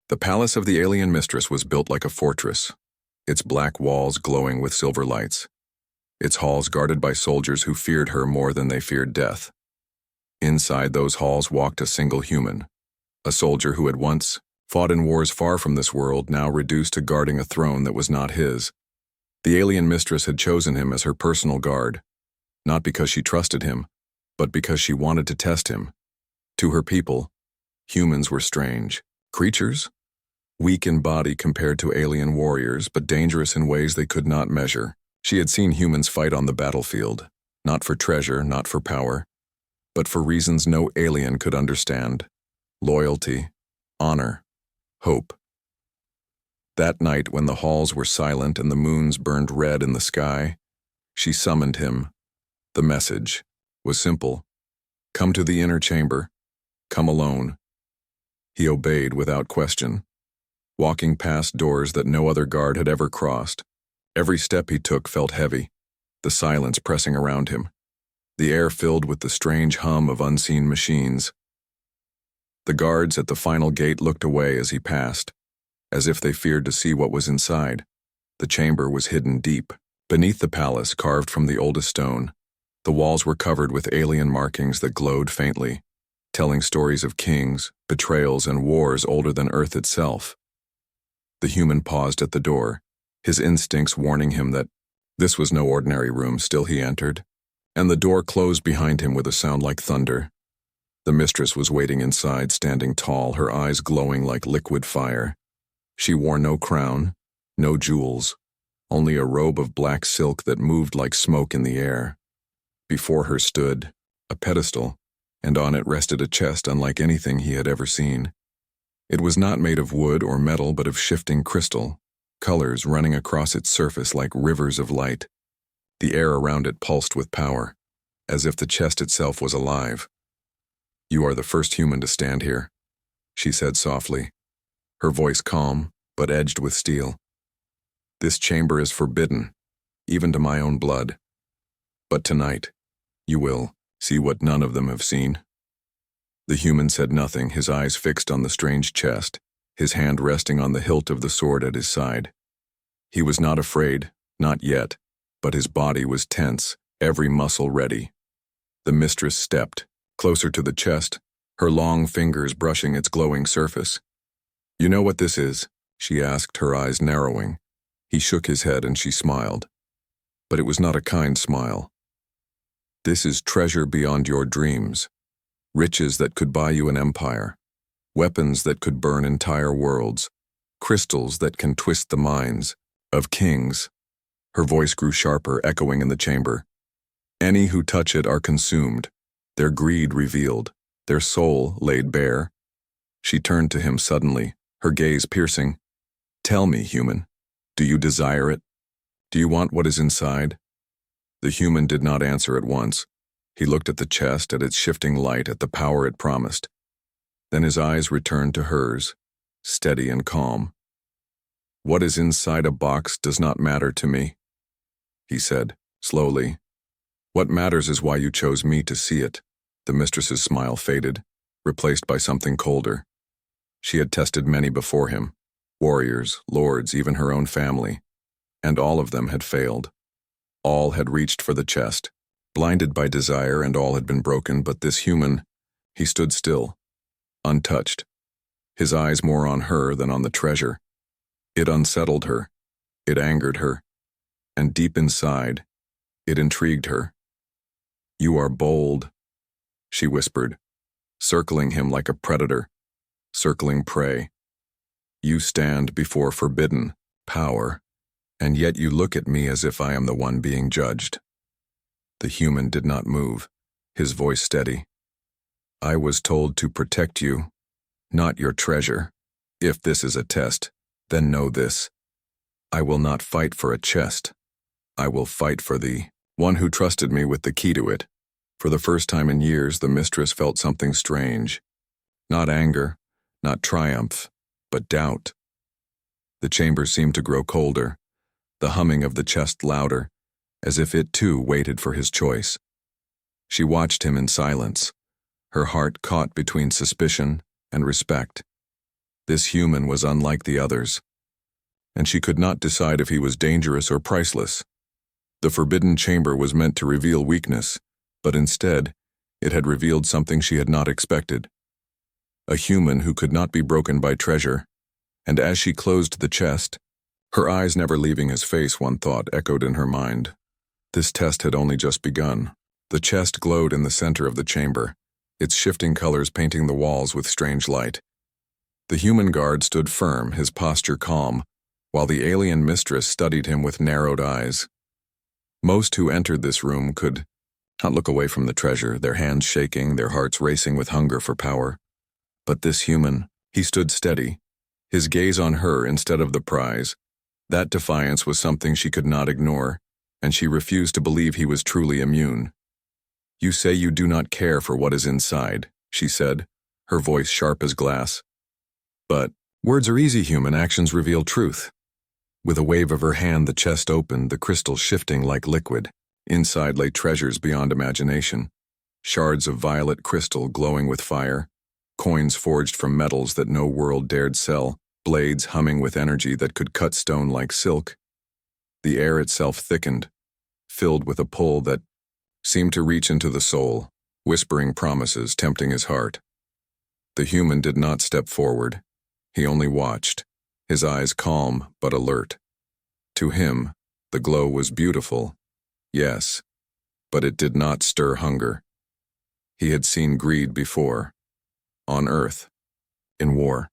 The palace of the alien mistress was built like a fortress, its black walls glowing with silver lights, its halls guarded by soldiers who feared her more than they feared death. Inside those halls walked a single human, a soldier who had once fought in wars far from this world, now reduced to guarding a throne that was not his. The alien mistress had chosen him as her personal guard, not because she trusted him, but because she wanted to test him. To her people, humans were strange creatures, weak in body compared to alien warriors, but dangerous in ways they could not measure. She had seen humans fight on the battlefield, not for treasure, not for power, but for reasons no alien could understand: loyalty, honor, hope. That night, when the halls were silent and the moons burned red in the sky, she summoned him. The message was simple: come to the inner chamber, come alone. He obeyed without question, walking past doors that no other guard had ever crossed. Every step he took felt heavy, the silence pressing around him, the air filled with the strange hum of unseen machines. The guards at the final gate looked away as he passed, as if they feared to see what was inside. The chamber was hidden deep, beneath the palace carved from the oldest stone. The walls were covered with alien markings that glowed faintly, telling stories of kings, betrayals, and wars older than Earth itself. The human paused at the door, his instincts warning him that this was no ordinary room. Still he entered, and the door closed behind him with a sound like thunder. The mistress was waiting inside, standing tall, her eyes glowing like liquid fire. She wore no crown, no jewels, only a robe of black silk that moved like smoke in the air. Before her stood a pedestal, and on it rested a chest unlike anything he had ever seen. It was not made of wood or metal, but of shifting crystal, colors running across its surface like rivers of light. The air around it pulsed with power, as if the chest itself was alive. "You are the first human to stand here," she said softly, her voice calm but edged with steel. "This chamber is forbidden, even to my own blood. But tonight, you will see what none of them have seen." The human said nothing, his eyes fixed on the strange chest, his hand resting on the hilt of the sword at his side. He was not afraid, not yet, but his body was tense, every muscle ready. The mistress stepped, closer to the chest, her long fingers brushing its glowing surface. "You know what this is?" she asked, her eyes narrowing. He shook his head and she smiled. But it was not a kind smile. "This is treasure beyond your dreams. Riches that could buy you an empire. Weapons that could burn entire worlds. Crystals that can twist the minds of kings." Her voice grew sharper, echoing in the chamber. "Any who touch it are consumed, their greed revealed, their soul laid bare." She turned to him suddenly, her gaze piercing. "Tell me, human, do you desire it? Do you want what is inside?" The human did not answer at once. He looked at the chest, at its shifting light, at the power it promised. Then his eyes returned to hers, steady and calm. "What is inside a box does not matter to me," he said, slowly. "What matters is why you chose me to see it." The mistress's smile faded, replaced by something colder. She had tested many before him, warriors, lords, even her own family, and all of them had failed. All had reached for the chest, blinded by desire, and all had been broken, but this human, he stood still, untouched, his eyes more on her than on the treasure. It unsettled her, it angered her, and deep inside, it intrigued her. "You are bold," she whispered, circling him like a predator, circling prey. "You stand before forbidden power, and yet you look at me as if I am the one being judged." The human did not move, his voice steady. "I was told to protect you, not your treasure. If this is a test, then know this. I will not fight for a chest. I will fight for the one who trusted me with the key to it." For the first time in years, the mistress felt something strange. Not anger, not triumph, but doubt. The chamber seemed to grow colder, the humming of the chest louder, as if it too waited for his choice. She watched him in silence, her heart caught between suspicion and respect. This human was unlike the others, and she could not decide if he was dangerous or priceless. The forbidden chamber was meant to reveal weakness, but instead, it had revealed something she had not expected. A human who could not be broken by treasure, and as she closed the chest, her eyes never leaving his face, one thought echoed in her mind. This test had only just begun. The chest glowed in the center of the chamber, its shifting colors painting the walls with strange light. The human guard stood firm, his posture calm, while the alien mistress studied him with narrowed eyes. Most who entered this room could not look away from the treasure, their hands shaking, their hearts racing with hunger for power. But this human, he stood steady, his gaze on her instead of the prize. That defiance was something she could not ignore, and she refused to believe he was truly immune. "You say you do not care for what is inside," she said, her voice sharp as glass. "But words are easy, human, actions reveal truth." With a wave of her hand, the chest opened, the crystals shifting like liquid. Inside lay treasures beyond imagination. Shards of violet crystal glowing with fire, coins forged from metals that no world dared sell, blades humming with energy that could cut stone like silk. The air itself thickened, filled with a pull that seemed to reach into the soul, whispering promises, tempting his heart. The human did not step forward. He only watched, his eyes calm but alert. To him, the glow was beautiful, yes, but it did not stir hunger. He had seen greed before, on Earth, in war,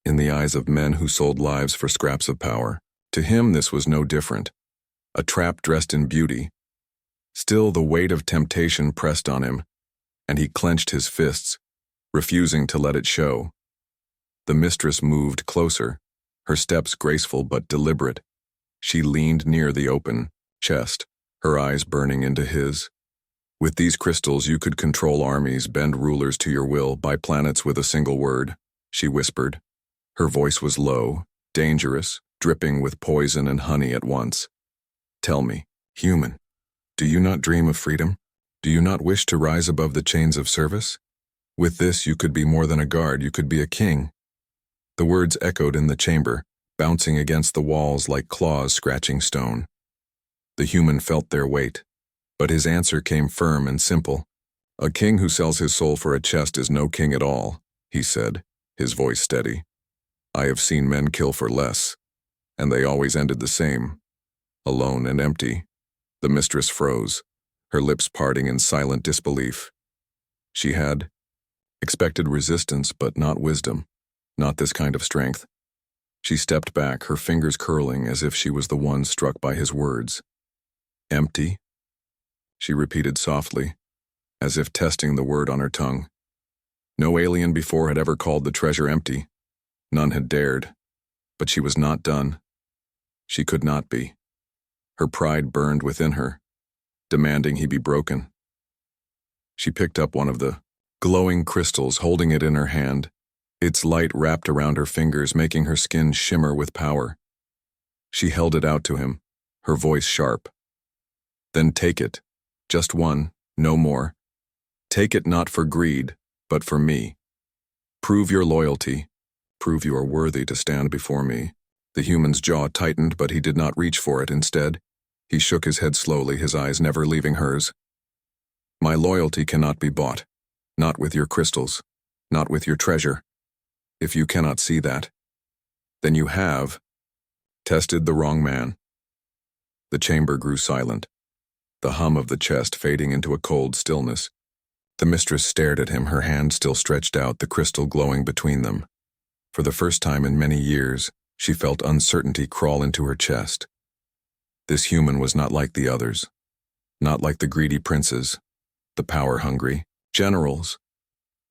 in the eyes of men who sold lives for scraps of power. To him this was no different, a trap dressed in beauty. Still the weight of temptation pressed on him, and he clenched his fists, refusing to let it show. The mistress moved closer, her steps graceful but deliberate. She leaned near the open chest, her eyes burning into his. "With these crystals you could control armies, bend rulers to your will, buy planets with a single word," she whispered. Her voice was low, dangerous, dripping with poison and honey at once. "Tell me, human, do you not dream of freedom? Do you not wish to rise above the chains of service? With this you could be more than a guard, you could be a king." The words echoed in the chamber, bouncing against the walls like claws scratching stone. The human felt their weight, but his answer came firm and simple. "A king who sells his soul for a chest is no king at all," he said, his voice steady. "I have seen men kill for less, and they always ended the same, alone and empty." The mistress froze, her lips parting in silent disbelief. She had expected resistance, but not wisdom, not this kind of strength. She stepped back, her fingers curling as if she was the one struck by his words. "Empty?" she repeated softly, as if testing the word on her tongue. No alien before had ever called the treasure empty. None had dared. But she was not done. She could not be. Her pride burned within her, demanding he be broken. She picked up one of the glowing crystals, holding it in her hand, its light wrapped around her fingers, making her skin shimmer with power. She held it out to him, her voice sharp. "Then take it. Just one, no more. Take it not for greed, but for me. Prove your loyalty. Prove you are worthy to stand before me." The human's jaw tightened, but he did not reach for it. Instead, he shook his head slowly, his eyes never leaving hers. "My loyalty cannot be bought. Not with your crystals. Not with your treasure. If you cannot see that, then you have tested the wrong man." The chamber grew silent, the hum of the chest fading into a cold stillness. The mistress stared at him, her hand still stretched out, the crystal glowing between them. For the first time in many years, she felt uncertainty crawl into her chest. This human was not like the others, not like the greedy princes, the power-hungry generals,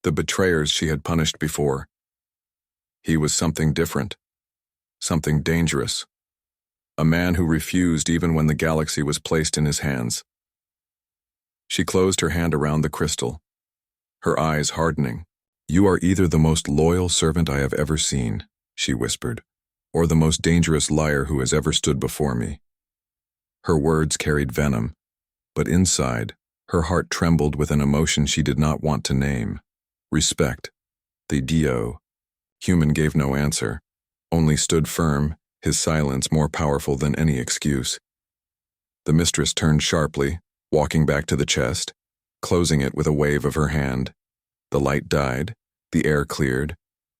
the betrayers she had punished before. He was something different, something dangerous, a man who refused even when the galaxy was placed in his hands. She closed her hand around the crystal, her eyes hardening. "You are either the most loyal servant I have ever seen," she whispered, "or the most dangerous liar who has ever stood before me." Her words carried venom, but inside, her heart trembled with an emotion she did not want to name. Respect. The Dio. Human gave no answer, only stood firm, his silence more powerful than any excuse. The mistress turned sharply, walking back to the chest, closing it with a wave of her hand. The light died, the air cleared,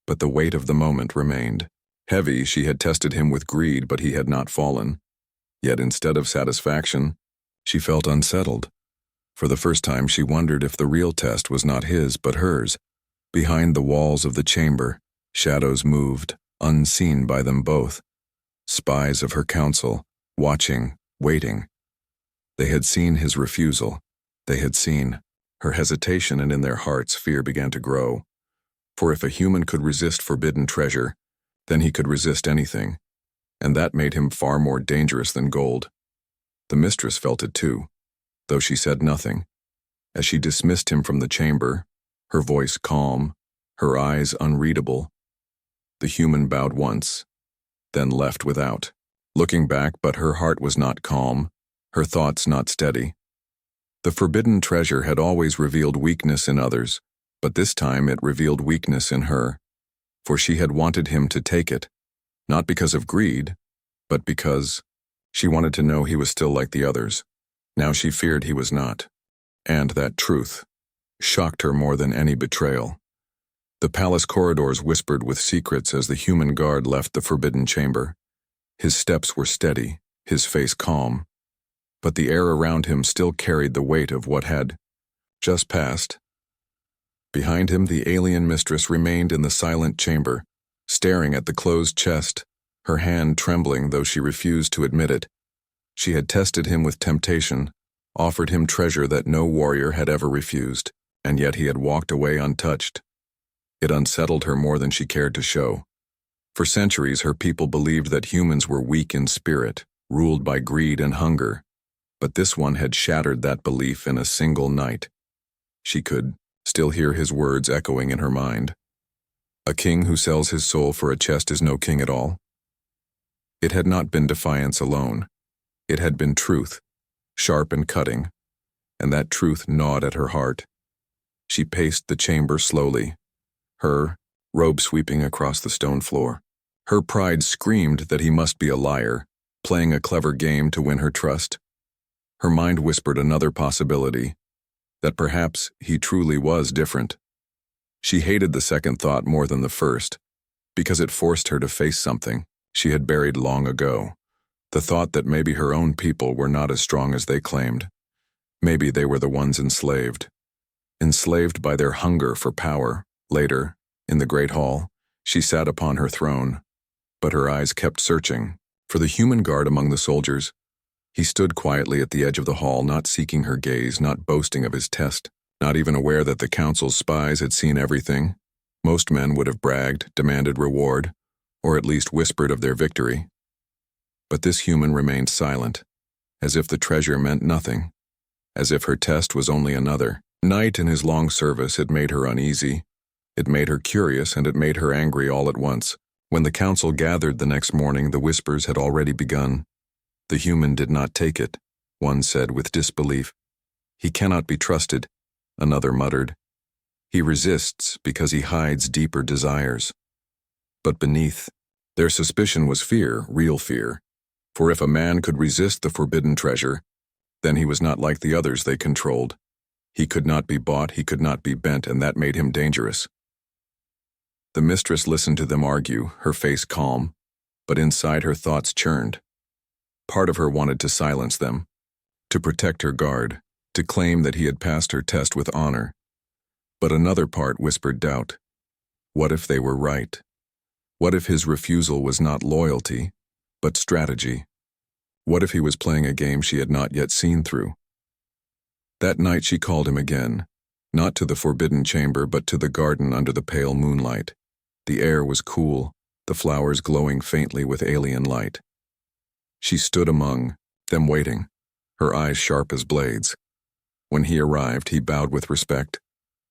but the weight of the moment remained. Heavy, she had tested him with greed, but he had not fallen. Yet instead of satisfaction, she felt unsettled. For the first time she wondered if the real test was not his but hers. Behind the walls of the chamber, shadows moved, unseen by them both. Spies of her counsel, watching, waiting. They had seen his refusal. They had seen her hesitation, and in their hearts fear began to grow. For if a human could resist forbidden treasure, then he could resist anything, and that made him far more dangerous than gold. The mistress felt it too, though she said nothing. As she dismissed him from the chamber, her voice calm, her eyes unreadable, the human bowed once, then left without, looking back, but her heart was not calm, her thoughts not steady. The forbidden treasure had always revealed weakness in others, but this time it revealed weakness in her, for she had wanted him to take it, not because of greed, but because she wanted to know he was still like the others. Now she feared he was not, and that truth shocked her more than any betrayal. The palace corridors whispered with secrets as the human guard left the forbidden chamber. His steps were steady, his face calm, but the air around him still carried the weight of what had just passed. Behind him, the alien mistress remained in the silent chamber, staring at the closed chest, her hand trembling though she refused to admit it. She had tested him with temptation, offered him treasure that no warrior had ever refused, and yet he had walked away untouched. It unsettled her more than she cared to show. For centuries, her people believed that humans were weak in spirit, ruled by greed and hunger, but this one had shattered that belief in a single night. She could still hear his words echoing in her mind. A king who sells his soul for a chest is no king at all. It had not been defiance alone. It had been truth, sharp and cutting, and that truth gnawed at her heart. She paced the chamber slowly, her robe sweeping across the stone floor. Her pride screamed that he must be a liar, playing a clever game to win her trust. Her mind whispered another possibility, that perhaps he truly was different. She hated the second thought more than the first, because it forced her to face something she had buried long ago. The thought that maybe her own people were not as strong as they claimed. Maybe they were the ones enslaved by their hunger for power. Later, in the great hall, she sat upon her throne, but her eyes kept searching for the human guard among the soldiers. He stood quietly at the edge of the hall, not seeking her gaze, not boasting of his test, not even aware that the council's spies had seen everything. Most men would have bragged, demanded reward, or at least whispered of their victory. But this human remained silent, as if the treasure meant nothing, as if her test was only another night in his long service. It made her uneasy, it made her curious, and it made her angry all at once. When the council gathered the next morning, the whispers had already begun. The human did not take it, one said with disbelief. He cannot be trusted, another muttered. He resists because he hides deeper desires. But beneath, their suspicion was fear, real fear. For if a man could resist the forbidden treasure, then he was not like the others they controlled. He could not be bought, he could not be bent, and that made him dangerous. The mistress listened to them argue, her face calm, but inside her thoughts churned. Part of her wanted to silence them, to protect her guard, to claim that he had passed her test with honor. But another part whispered doubt. What if they were right? What if his refusal was not loyalty, but strategy? What if he was playing a game she had not yet seen through? That night she called him again, not to the forbidden chamber, but to the garden under the pale moonlight. The air was cool, the flowers glowing faintly with alien light. She stood among them waiting, her eyes sharp as blades. When he arrived, he bowed with respect,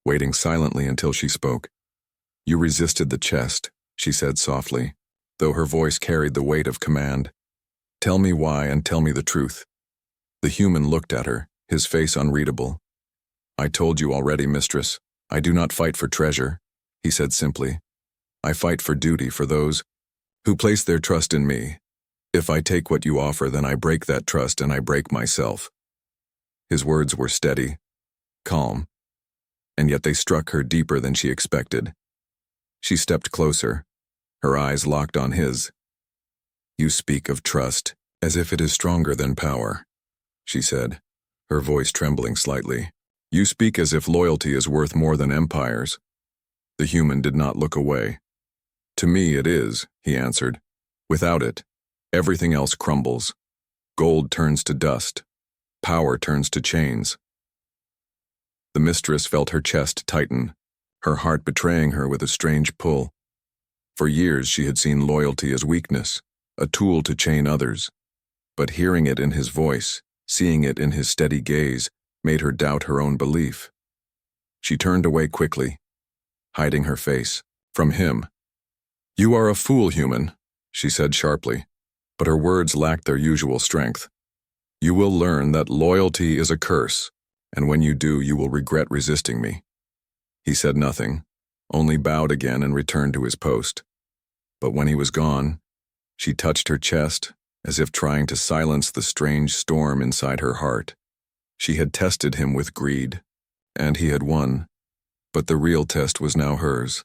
waiting silently until she spoke. "You resisted the chest," she said softly, though her voice carried the weight of command. "Tell me why, and tell me the truth." The human looked at her, his face unreadable. "I told you already, mistress. I do not fight for treasure," he said simply. I fight for duty for those who place their trust in me. If I take what you offer, then I break that trust and I break myself." His words were steady, calm, and yet they struck her deeper than she expected. She stepped closer, her eyes locked on his. "You speak of trust as if it is stronger than power," she said, her voice trembling slightly. "You speak as if loyalty is worth more than empires." The human did not look away. "To me it is," he answered. "Without it, everything else crumbles. Gold turns to dust. Power turns to chains." The mistress felt her chest tighten, her heart betraying her with a strange pull. For years she had seen loyalty as weakness, a tool to chain others. But hearing it in his voice, seeing it in his steady gaze, made her doubt her own belief. She turned away quickly, hiding her face from him. "You are a fool, human," she said sharply, but her words lacked their usual strength. "You will learn that loyalty is a curse, and when you do, you will regret resisting me." He said nothing, only bowed again and returned to his post. But when he was gone, she touched her chest, as if trying to silence the strange storm inside her heart. She had tested him with greed, and he had won. But the real test was now hers,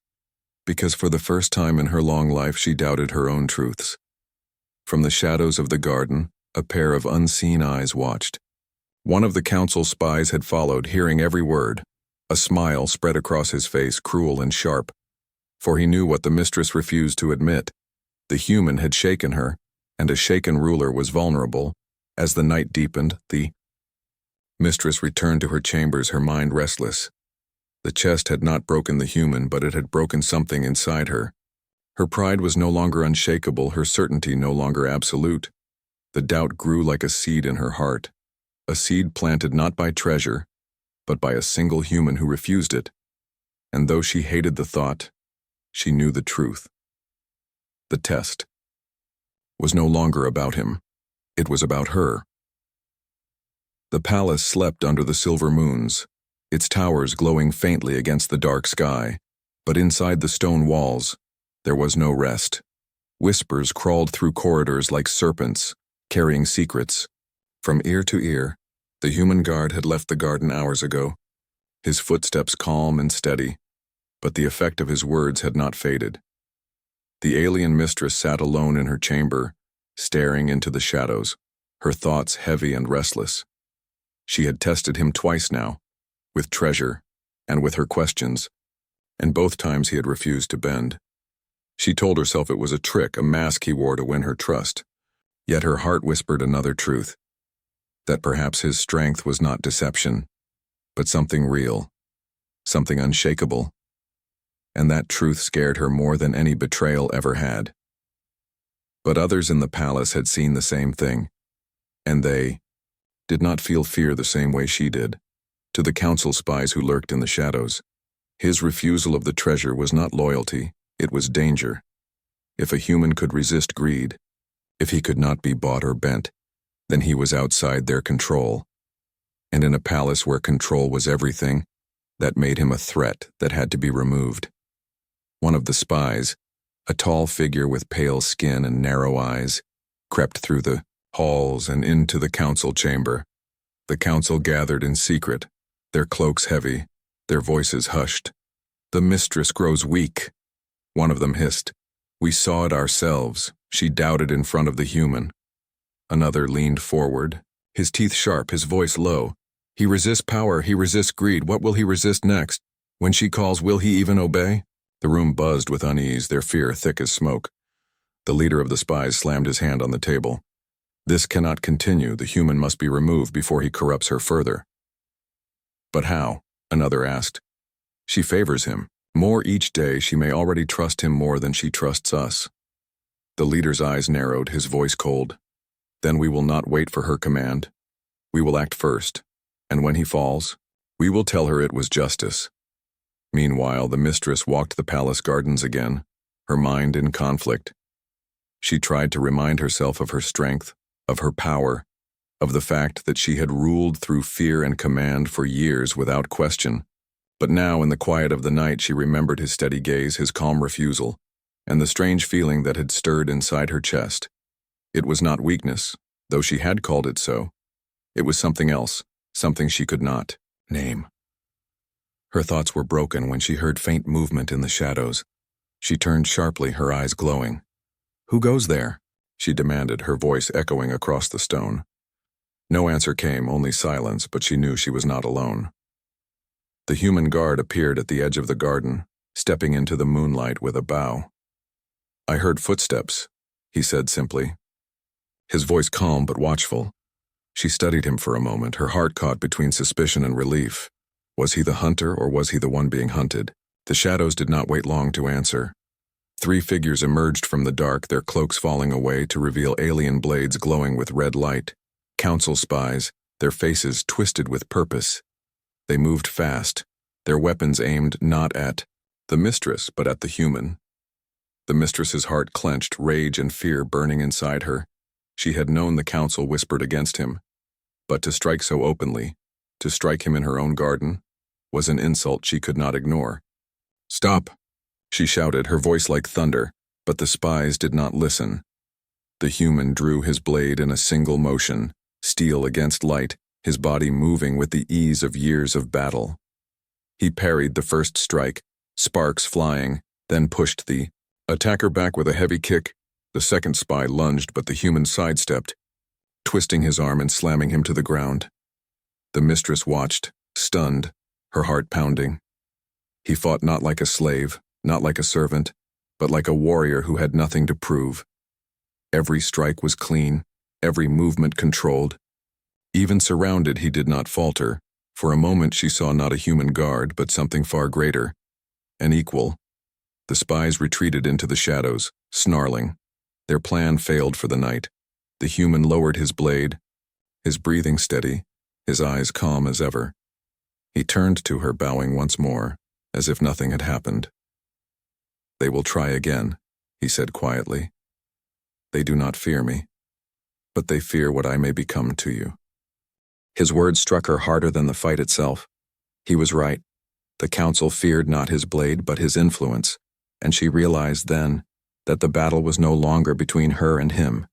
because for the first time in her long life she doubted her own truths. From the shadows of the garden, a pair of unseen eyes watched. One of the council spies had followed, hearing every word. A smile spread across his face, cruel and sharp, for he knew what the mistress refused to admit. The human had shaken her, and a shaken ruler was vulnerable. As the night deepened, the mistress returned to her chambers, her mind restless. The chest had not broken the human, but it had broken something inside her. Her pride was no longer unshakable, her certainty no longer absolute. The doubt grew like a seed in her heart, a seed planted not by treasure, but by a single human who refused it. And though she hated the thought, she knew the truth. The test was no longer about him. It was about her. The palace slept under the silver moons, its towers glowing faintly against the dark sky, but inside the stone walls, there was no rest. Whispers crawled through corridors like serpents, carrying secrets. From ear to ear, the human guard had left the garden hours ago, his footsteps calm and steady, but the effect of his words had not faded. The alien mistress sat alone in her chamber, staring into the shadows, her thoughts heavy and restless. She had tested him twice now, with treasure and with her questions, and both times he had refused to bend. She told herself it was a trick, a mask he wore to win her trust. Yet her heart whispered another truth, that perhaps his strength was not deception, but something real, something unshakable. And that truth scared her more than any betrayal ever had. But others in the palace had seen the same thing, and they did not feel fear the same way she did. To the council spies who lurked in the shadows, his refusal of the treasure was not loyalty, it was danger. If a human could resist greed, if he could not be bought or bent, then he was outside their control. And in a palace where control was everything, that made him a threat that had to be removed. One of the spies, a tall figure with pale skin and narrow eyes, crept through the halls and into the council chamber. The council gathered in secret, their cloaks heavy, their voices hushed. "The mistress grows weak," one of them hissed. "We saw it ourselves. She doubted in front of the human." Another leaned forward, his teeth sharp, his voice low. "He resists power, he resists greed. What will he resist next? When she calls, will he even obey?" The room buzzed with unease, their fear thick as smoke. The leader of the spies slammed his hand on the table. "This cannot continue. The human must be removed before he corrupts her further." "But how?" another asked. "She favors him. More each day, she may already trust him more than she trusts us." The leader's eyes narrowed, his voice cold. "Then we will not wait for her command. We will act first, and when he falls, we will tell her it was justice." Meanwhile, the mistress walked the palace gardens again, her mind in conflict. She tried to remind herself of her strength, of her power, of the fact that she had ruled through fear and command for years without question. But now, in the quiet of the night, she remembered his steady gaze, his calm refusal. and the strange feeling that had stirred inside her chest. It was not weakness, though she had called it so. It was something else, something she could not name. Her thoughts were broken when she heard faint movement in the shadows. She turned sharply, her eyes glowing. "Who goes there?" she demanded, her voice echoing across the stone. No answer came, only silence, but she knew she was not alone. The human guard appeared at the edge of the garden, stepping into the moonlight with a bow. "I heard footsteps," he said simply. His voice calm but watchful. She studied him for a moment, her heart caught between suspicion and relief. Was he the hunter, or was he the one being hunted? The shadows did not wait long to answer. 3 figures emerged from the dark, their cloaks falling away to reveal alien blades glowing with red light. Council spies, their faces twisted with purpose. They moved fast, their weapons aimed not at the mistress, but at the human. The mistress's heart clenched, rage and fear burning inside her. She had known the council whispered against him, but to strike so openly, to strike him in her own garden, was an insult she could not ignore. "Stop!" she shouted, her voice like thunder, but the spies did not listen. The human drew his blade in a single motion, steel against light, his body moving with the ease of years of battle. He parried the first strike, sparks flying, then pushed the attacker back with a heavy kick. The second spy lunged, but the human sidestepped, twisting his arm and slamming him to the ground. The mistress watched, stunned, her heart pounding. He fought not like a slave, not like a servant, but like a warrior who had nothing to prove. Every strike was clean, every movement controlled. Even surrounded, he did not falter. For a moment she saw not a human guard, but something far greater, an equal. The spies retreated into the shadows, snarling. Their plan failed for the night. The human lowered his blade, his breathing steady, his eyes calm as ever. He turned to her, bowing once more, as if nothing had happened. "They will try again," he said quietly. "They do not fear me, but they fear what I may become to you." His words struck her harder than the fight itself. He was right. The council feared not his blade, but his influence, and she realized then that the battle was no longer between her and him.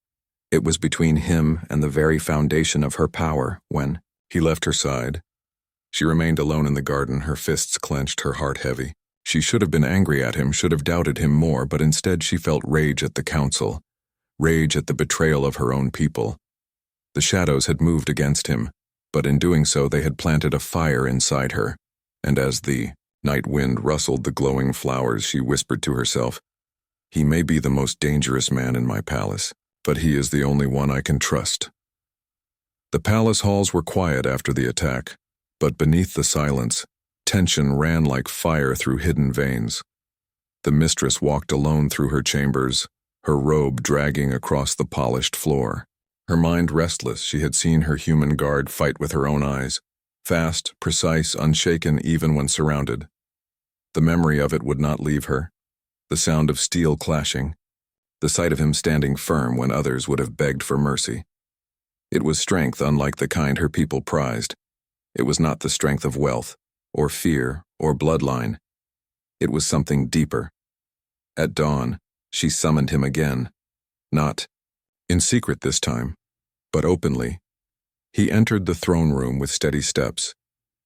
It was between him and the very foundation of her power. When he left her side, she remained alone in the garden, her fists clenched, her heart heavy. She should have been angry at him, should have doubted him more, but instead she felt rage at the council, rage at the betrayal of her own people. The shadows had moved against him, but in doing so they had planted a fire inside her, and as the night wind rustled the glowing flowers, she whispered to herself, "He may be the most dangerous man in my palace, but he is the only one I can trust." The palace halls were quiet after the attack, but beneath the silence, tension ran like fire through hidden veins. The mistress walked alone through her chambers, her robe dragging across the polished floor. Her mind restless, she had seen her human guard fight with her own eyes, fast, precise, unshaken even when surrounded. The memory of it would not leave her. The sound of steel clashing, the sight of him standing firm when others would have begged for mercy. It was strength unlike the kind her people prized. It was not the strength of wealth, or fear, or bloodline. It was something deeper. At dawn, she summoned him again, not in secret this time, but openly. He entered the throne room with steady steps,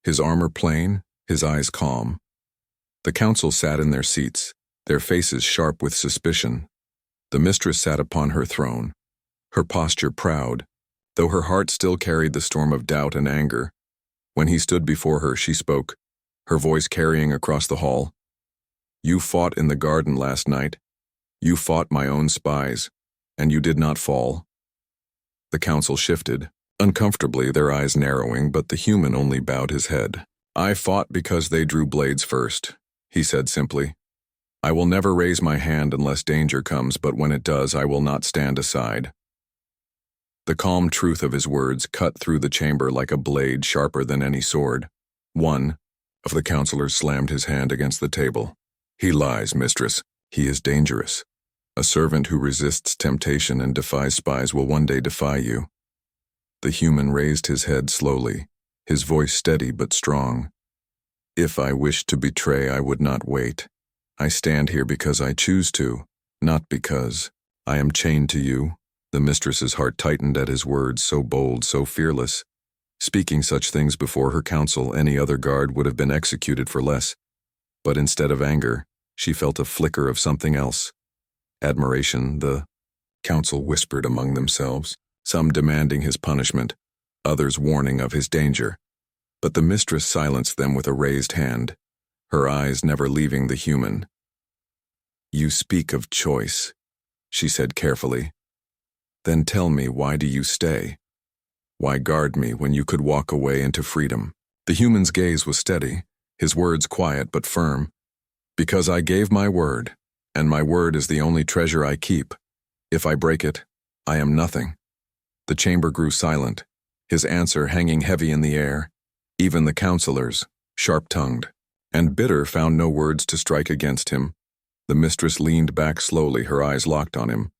his armor plain, his eyes calm. The council sat in their seats, their faces sharp with suspicion. The mistress sat upon her throne, her posture proud, though her heart still carried the storm of doubt and anger. When he stood before her, she spoke, her voice carrying across the hall. "You fought in the garden last night. You fought my own spies, and you did not fall." The council shifted, uncomfortably, their eyes narrowing, but the human only bowed his head. "I fought because they drew blades first," he said simply. "I will never raise my hand unless danger comes, but when it does, I will not stand aside." The calm truth of his words cut through the chamber like a blade sharper than any sword. One of the counselors slammed his hand against the table. "He lies, mistress. He is dangerous. A servant who resists temptation and defies spies will one day defy you." The human raised his head slowly, his voice steady but strong. "If I wished to betray, I would not wait. I stand here because I choose to, Not because I am chained to you. The mistress's heart tightened at his words, so bold, so fearless. Speaking such things before her council, any other guard would have been executed for less. But instead of anger, she felt a flicker of something else. Admiration, the council whispered among themselves, some demanding his punishment, others warning of his danger. But the mistress silenced them with a raised hand, her eyes never leaving the human. "You speak of choice," she said carefully. "Then tell me, why do you stay? Why guard me when you could walk away into freedom?" The human's gaze was steady, his words quiet but firm. "Because I gave my word, and my word is the only treasure I keep. If I break it, I am nothing." The chamber grew silent, his answer hanging heavy in the air. Even the counselors, sharp-tongued and bitter, found no words to strike against him. The mistress leaned back slowly, her eyes locked on him.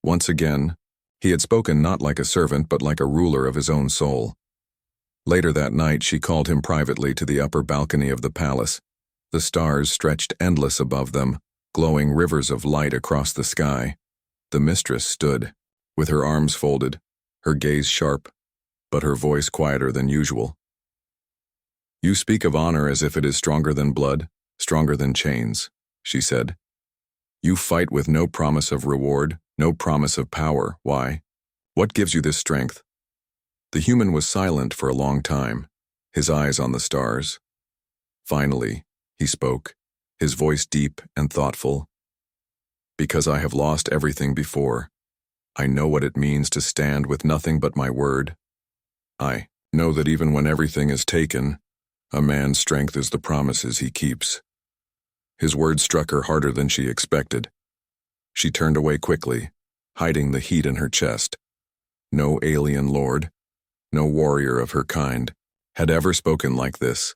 Once again, he had spoken not like a servant but like a ruler of his own soul. Later that night she called him privately to the upper balcony of the palace. The stars stretched endless above them, glowing rivers of light across the sky. The mistress stood, with her arms folded, her gaze sharp, but her voice quieter than usual. "You speak of honor as if it is stronger than blood, stronger than chains," she said. "You fight with no promise of reward, no promise of power. Why? What gives you this strength?" The human was silent for a long time, his eyes on the stars. Finally, he spoke, his voice deep and thoughtful. "Because I have lost everything before. I know what it means to stand with nothing but my word. I know that even when everything is taken, a man's strength is the promises he keeps." His words struck her harder than she expected. She turned away quickly, hiding the heat in her chest. No alien lord, no warrior of her kind, had ever spoken like this.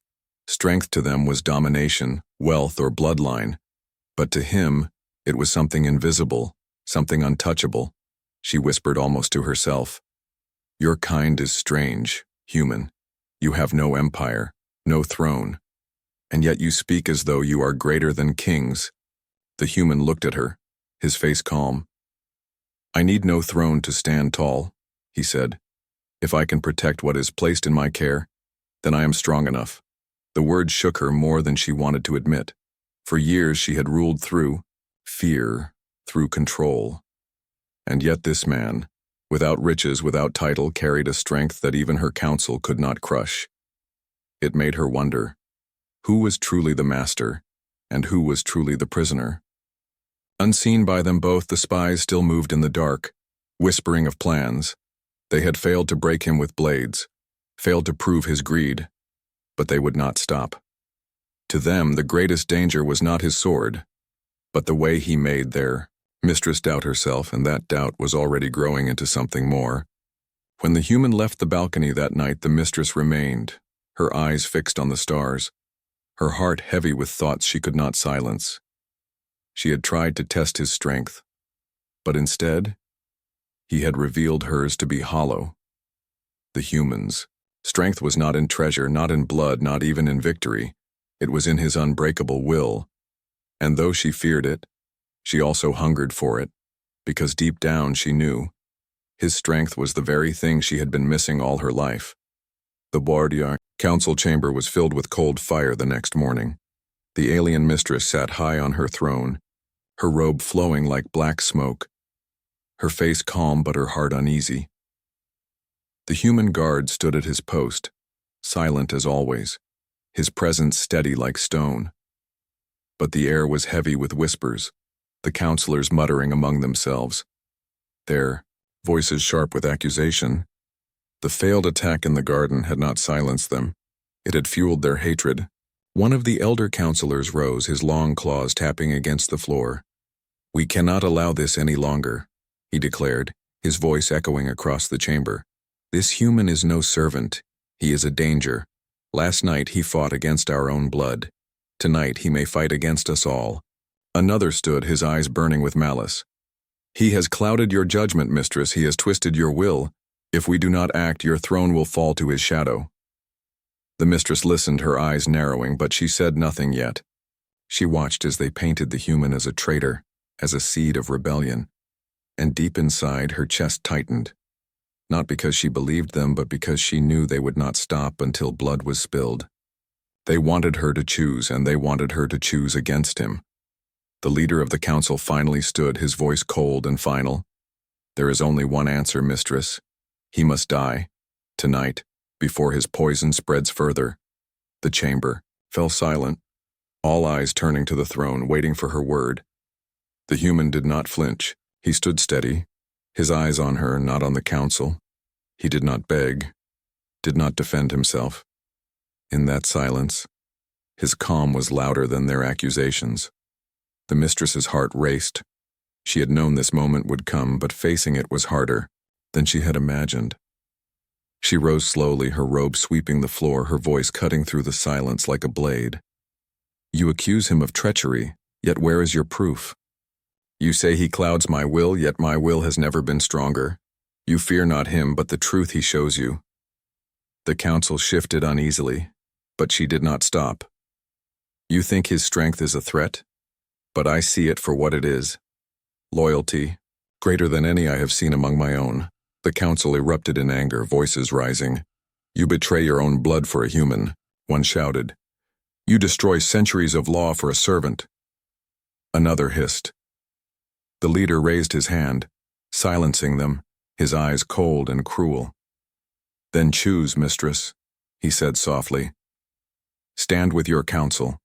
Strength to them was domination, wealth, or bloodline. But to him, it was something invisible, something untouchable. She whispered almost to herself, "Your kind is strange, human. You have no empire, no throne. And yet you speak as though you are greater than kings." The human looked at her, his face calm. "I need no throne to stand tall," he said. "If I can protect what is placed in my care, then I am strong enough." The words shook her more than she wanted to admit. For years she had ruled through fear, through control. And yet this man, without riches, without title, carried a strength that even her council could not crush. It made her wonder, who was truly the master, and who was truly the prisoner? Unseen by them both, the spies still moved in the dark, whispering of plans. They had failed to break him with blades, failed to prove his greed, but they would not stop. To them, the greatest danger was not his sword, but the way he made their mistress doubt herself, and that doubt was already growing into something more. When the human left the balcony that night, the mistress remained, her eyes fixed on the stars, her heart heavy with thoughts she could not silence. She had tried to test his strength, but instead, he had revealed hers to be hollow. The human's strength was not in treasure, not in blood, not even in victory. It was in his unbreakable will. And though she feared it, she also hungered for it, because deep down she knew his strength was the very thing she had been missing all her life. The bodyguard council chamber was filled with cold fire the next morning. The alien mistress sat high on her throne, her robe flowing like black smoke, her face calm but her heart uneasy. The human guard stood at his post, silent as always, his presence steady like stone. But the air was heavy with whispers, the counselors muttering among themselves, their voices sharp with accusation. The failed attack in the garden had not silenced them. It had fueled their hatred. One of the elder counselors rose, his long claws tapping against the floor. "We cannot allow this any longer," he declared, his voice echoing across the chamber. "This human is no servant. He is a danger. Last night he fought against our own blood. Tonight he may fight against us all." Another stood, his eyes burning with malice. "He has clouded your judgment, mistress. He has twisted your will. If we do not act, your throne will fall to his shadow." The mistress listened, her eyes narrowing, but she said nothing yet. She watched as they painted the human as a traitor, as a seed of rebellion, and deep inside her chest tightened, not because she believed them but because she knew they would not stop until blood was spilled. They wanted her to choose, and they wanted her to choose against him. The leader of the council finally stood, his voice cold and final. "There is only one answer, Mistress. He must die, tonight, before his poison spreads further." The chamber fell silent, all eyes turning to the throne, waiting for her word. The human did not flinch. He stood steady, his eyes on her, not on the council. He did not beg, did not defend himself. In that silence, his calm was louder than their accusations. The mistress's heart raced. She had known this moment would come, but facing it was harder than she had imagined. She rose slowly, her robe sweeping the floor, her voice cutting through the silence like a blade. "You accuse him of treachery, yet where is your proof? You say he clouds my will, yet my will has never been stronger. You fear not him, but the truth he shows you." The council shifted uneasily, but she did not stop. "You think his strength is a threat, but I see it for what it is. Loyalty, greater than any I have seen among my own." The council erupted in anger, voices rising. "You betray your own blood for a human," one shouted. "You destroy centuries of law for a servant." Another hissed. The leader raised his hand, silencing them, his eyes cold and cruel. "Then choose, Mistress," he said softly. "Stand with your council,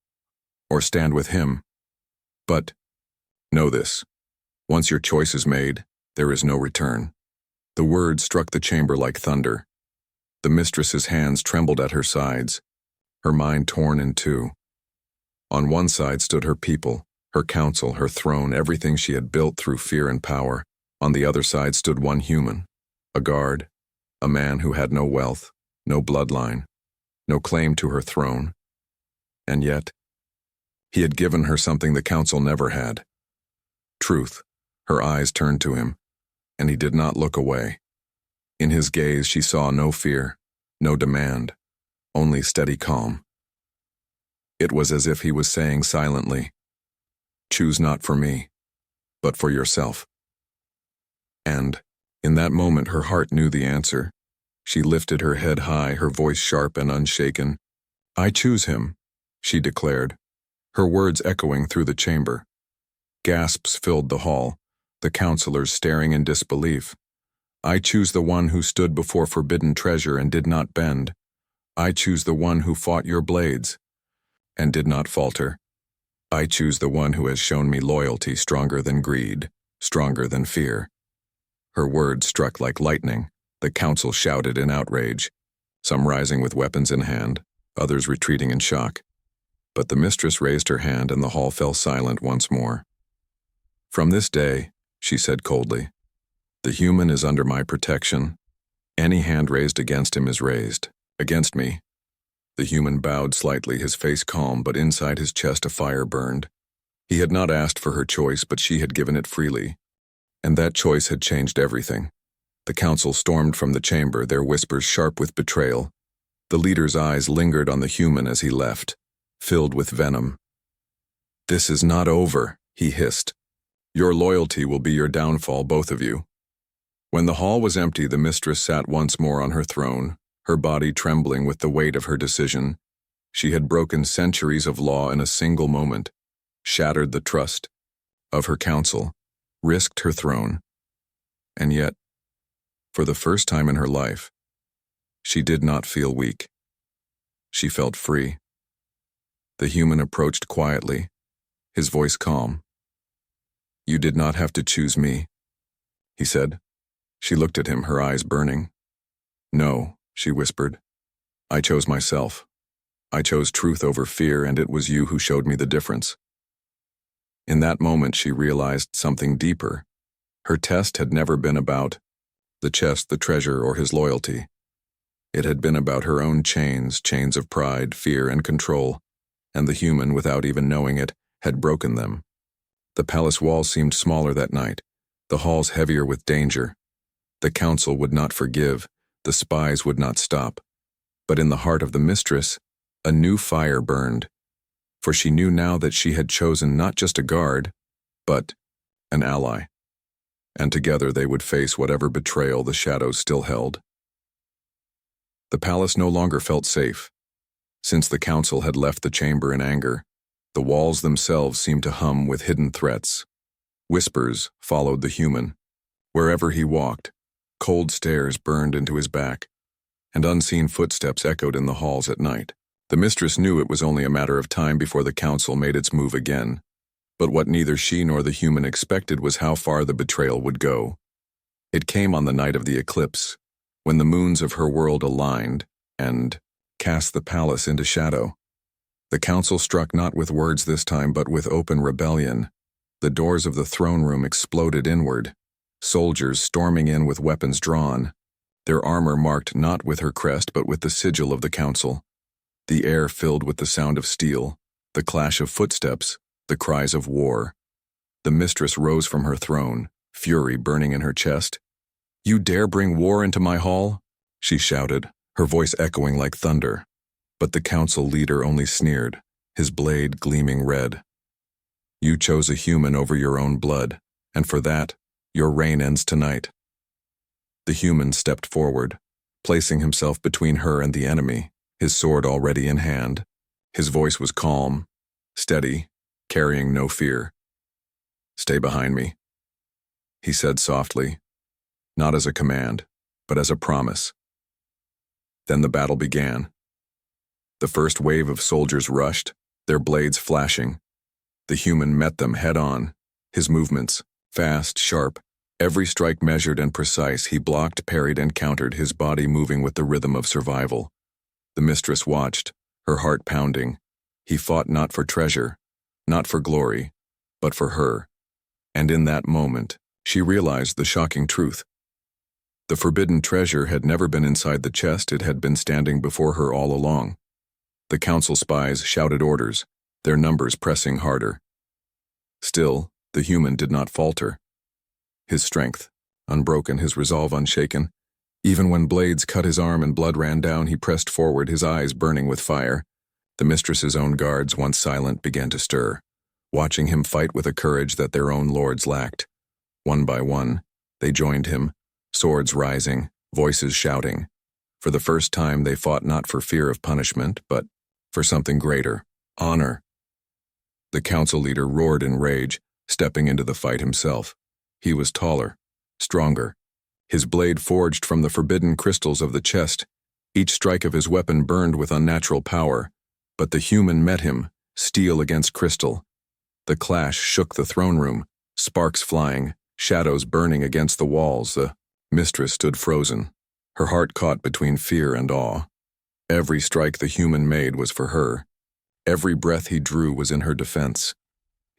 or stand with him. But know this, once your choice is made, there is no return." The words struck the chamber like thunder. The mistress's hands trembled at her sides, her mind torn in two. On one side stood her people, her council, her throne, everything she had built through fear and power. On the other side stood one human, a guard, a man who had no wealth, no bloodline, no claim to her throne. And yet, he had given her something the council never had. Truth. Her eyes turned to him, and he did not look away. In his gaze she saw no fear, no demand, only steady calm. It was as if he was saying silently, "Choose not for me, but for yourself." And, in that moment, her heart knew the answer. She lifted her head high, her voice sharp and unshaken. "I choose him," she declared, her words echoing through the chamber. Gasps filled the hall, the counselors staring in disbelief. "I choose the one who stood before forbidden treasure and did not bend. I choose the one who fought your blades and did not falter. I choose the one who has shown me loyalty stronger than greed, stronger than fear." Her words struck like lightning. The council shouted in outrage, some rising with weapons in hand, others retreating in shock. But the mistress raised her hand and the hall fell silent once more. "From this day," she said coldly, "the human is under my protection. Any hand raised against him is raised. Against me." The human bowed slightly, his face calm, but inside his chest a fire burned. He had not asked for her choice, but she had given it freely. And that choice had changed everything. The council stormed from the chamber, their whispers sharp with betrayal. The leader's eyes lingered on the human as he left, filled with venom. "This is not over," he hissed. "Your loyalty will be your downfall, both of you." When the hall was empty, the mistress sat once more on her throne, her body trembling with the weight of her decision. She had broken centuries of law in a single moment, shattered the trust of her council, risked her throne. And yet, for the first time in her life, she did not feel weak. She felt free. The human approached quietly, his voice calm. "You did not have to choose me," he said. She looked at him, her eyes burning. "No," she whispered. "I chose myself. I chose truth over fear, and it was you who showed me the difference." In that moment, she realized something deeper. Her test had never been about the chest, the treasure, or his loyalty. It had been about her own chains of pride, fear, and control, and the human, without even knowing it, had broken them. The palace walls seemed smaller that night, the halls heavier with danger. The council would not forgive, the spies would not stop. But in the heart of the mistress, a new fire burned, for she knew now that she had chosen not just a guard, but an ally, and together they would face whatever betrayal the shadows still held. The palace no longer felt safe. Since the council had left the chamber in anger, the walls themselves seemed to hum with hidden threats. Whispers followed the human. Wherever he walked, cold stares burned into his back, and unseen footsteps echoed in the halls at night. The mistress knew it was only a matter of time before the council made its move again, but what neither she nor the human expected was how far the betrayal would go. It came on the night of the eclipse, when the moons of her world aligned and cast the palace into shadow. The council struck not with words this time, but with open rebellion. The doors of the throne room exploded inward, soldiers storming in with weapons drawn, their armor marked not with her crest but with the sigil of the council. The air filled with the sound of steel, the clash of footsteps, the cries of war. The mistress rose from her throne, fury burning in her chest. "You dare bring war into my hall?" she shouted, her voice echoing like thunder. But the council leader only sneered, his blade gleaming red. "You chose a human over your own blood, and for that, your reign ends tonight." The human stepped forward, placing himself between her and the enemy, his sword already in hand. His voice was calm, steady, carrying no fear. "Stay behind me," he said softly, not as a command, but as a promise. Then the battle began. The first wave of soldiers rushed, their blades flashing. The human met them head-on, his movements, fast, sharp, every strike measured and precise. He blocked, parried, and countered, his body moving with the rhythm of survival. The mistress watched, her heart pounding. He fought not for treasure, not for glory, but for her. And in that moment, she realized the shocking truth. The forbidden treasure had never been inside the chest, it had been standing before her all along. The council spies shouted orders, their numbers pressing harder. Still, the human did not falter. His strength unbroken, his resolve unshaken. Even when blades cut his arm and blood ran down, he pressed forward, his eyes burning with fire. The mistress's own guards, once silent, began to stir, watching him fight with a courage that their own lords lacked. One by one, they joined him, swords rising, voices shouting. For the first time, they fought not for fear of punishment, but for something greater, honor. The council leader roared in rage, stepping into the fight himself. He was taller, stronger, his blade forged from the forbidden crystals of the chest. Each strike of his weapon burned with unnatural power. But the human met him, steel against crystal. The clash shook the throne room, sparks flying, shadows burning against the walls. The mistress stood frozen, her heart caught between fear and awe. Every strike the human made was for her. Every breath he drew was in her defense.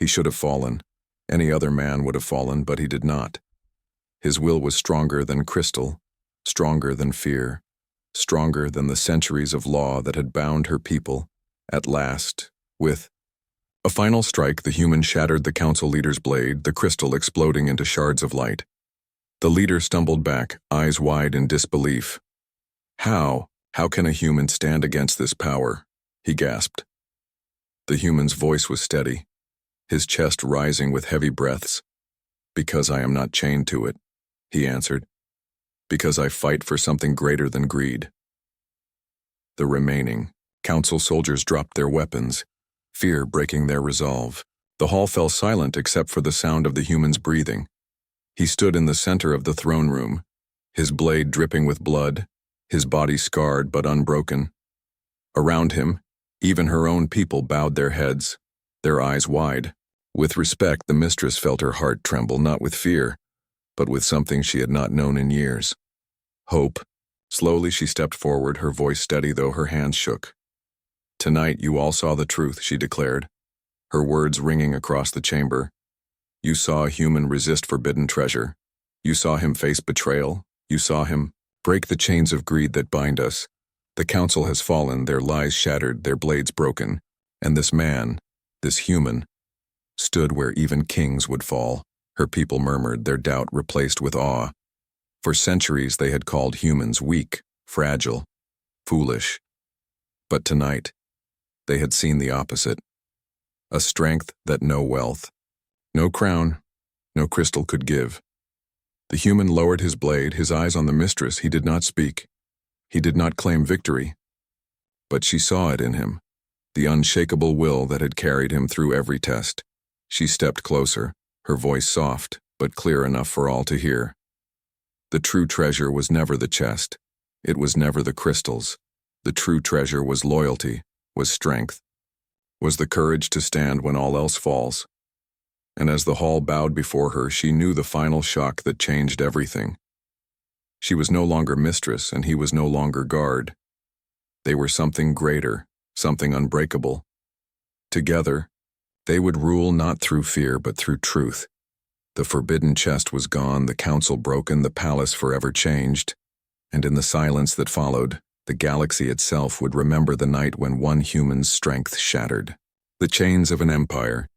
He should have fallen. Any other man would have fallen, but he did not. His will was stronger than crystal, stronger than fear, stronger than the centuries of law that had bound her people. At last, with a final strike, the human shattered the council leader's blade, the crystal exploding into shards of light. The leader stumbled back, eyes wide in disbelief. How can a human stand against this power?" he gasped. The human's voice was steady, his chest rising with heavy breaths. "Because I am not chained to it," he answered. "Because I fight for something greater than greed." The remaining council soldiers dropped their weapons, fear breaking their resolve. The hall fell silent except for the sound of the human's breathing. He stood in the center of the throne room, his blade dripping with blood, his body scarred but unbroken. Around him, even her own people bowed their heads, their eyes wide. With respect, the mistress felt her heart tremble, not with fear, but with something she had not known in years. Hope. Slowly she stepped forward, her voice steady though her hands shook. "Tonight you all saw the truth," she declared, her words ringing across the chamber. "You saw a human resist forbidden treasure. You saw him face betrayal. You saw him break the chains of greed that bind us. The council has fallen, their lies shattered, their blades broken, and this man, this human, stood where even kings would fall." Her people murmured, their doubt replaced with awe. For centuries they had called humans weak, fragile, foolish. But tonight, they had seen the opposite. A strength that no wealth, no crown, no crystal could give. The human lowered his blade, his eyes on the mistress. He did not speak. He did not claim victory. But she saw it in him, the unshakable will that had carried him through every test. She stepped closer, her voice soft, but clear enough for all to hear. The true treasure was never the chest. It was never the crystals. The true treasure was loyalty, was strength, was the courage to stand when all else falls. And as the hall bowed before her, she knew the final shock that changed everything. She was no longer mistress, and he was no longer guard. They were something greater, something unbreakable. Together, they would rule not through fear but through truth. The forbidden chest was gone, the council broken, the palace forever changed, and in the silence that followed, the galaxy itself would remember the night when one human's strength shattered the chains of an empire,